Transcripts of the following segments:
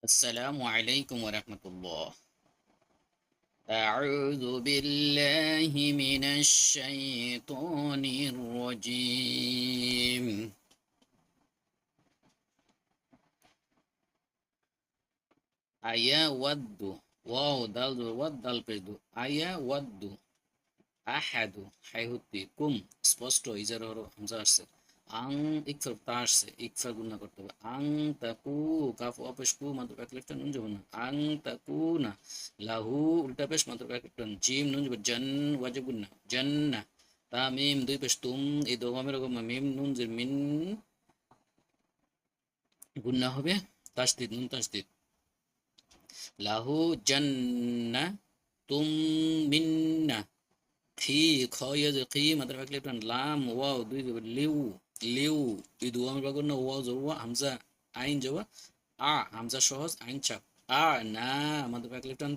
السلام عليكم ورحمة الله. أعوذ بالله من الشيطان الرجيم. أيا ود واو دال ود دال পেদু আয়া ওয়াদ্দু আহাদু হাই হতে কুম স্পষ্ট ইজার হরো হামজা আসছে আং ইকফার তা আসছে ইকফার গুণা করতে হবে আং তাকু কাফ অপেশ কু মাত্র এক লিফটা নুন যাব না আং তাকু না লাহু উল্টা পেশ মাত্র এক লিফটা জিম নুন যাব জন ওয়াজিব গুণা জান্না তা মিম দুই পেশ তুম এই দোমামের রকম মিম নুন যে মিন গুণা হবে তাসদিদ নুন তাসদিদ লাহু জান্না তুম মিন্না খি খয়েজ খি মাত্র এক লিফটান লাম ওয়াও দুই লিউ লিউ এই দু আমার বাগর না ওয়াও জওয়া হামজা আইন জওয়া হামজা সহজ আইন চাপ না আমাদের এক লিফটান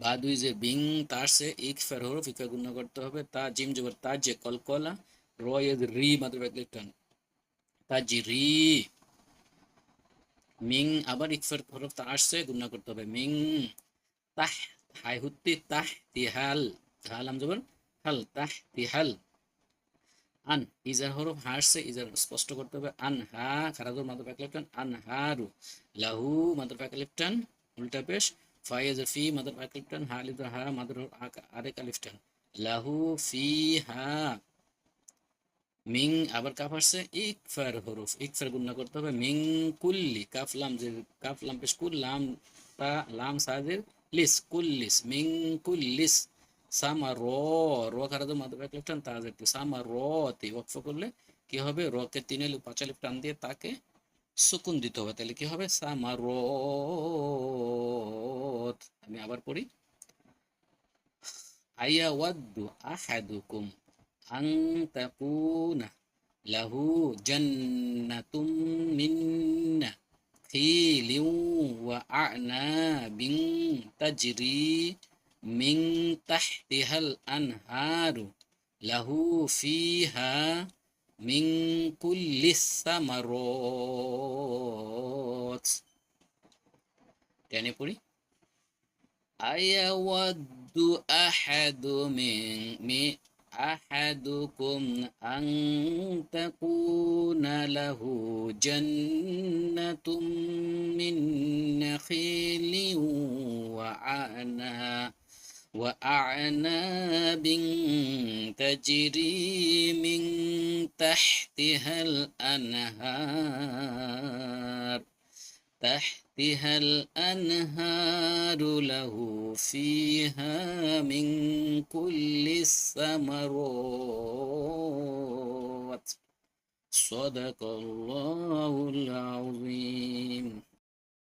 বা দুই যে বিং তার সে এক ফের হরফ ইকা গুণ করতে হবে তা জিম জবর তাজ যে কলকলা রয়েজ রি মাত্র এক লিফটান তাজ রি মিং আবার ইকফার হরফ তা আসছে গুণ করতে হবে মিং তাহ হাই হুত্তি তাহ তিহাল হাল আম জবর হাল তাহ তিহাল আন ইজার হরফ হাসছে ইজার স্পষ্ট করতে হবে আন হা খারাজুর মাত্র এক লিফটান আন হারু লাহু মাত্র এক লিফটান উল্টা পেশ ফাইজ ফি মাত্র এক লিফটান হা লিফ হা মাত্র আরেক লিফটান লাহু ফি হা মিং আবার কাফ আসছে ইকফার হরফ ইকফার গুণনা করতে হবে মিং কুল্লি কাফ লাম যে কাফ লাম পেশ কুল লাম তা লাম সাজের লিস কুল্লিস মিং কুল্লিস সামা র খারাদ মাধ্যমে এক লিফটান তা যেতে সামা তে ওয়াকফ করলে কি হবে কে তিনে পাঁচা লিফ টান দিয়ে তাকে সুকুন দিতে হবে তাহলে কি হবে সামা আমি আবার পড়ি আইয়া ওয়াদ্দু আহাদুকুম আন তাকুনা লাহু জান্নাতুম মিন নাখিলিন ওয়া আ'নাবিন তাজরি মিন তাহতিহাল আনহারু লাহু ফিহা মিন কুল্লিস সামারাত। টেনে পড়ি أيود أحدكم أن تكون له جنة من نخيل وأعناب تجري من تحتها الأنهار له فيها من كل الثمرات صدق الله العظيم.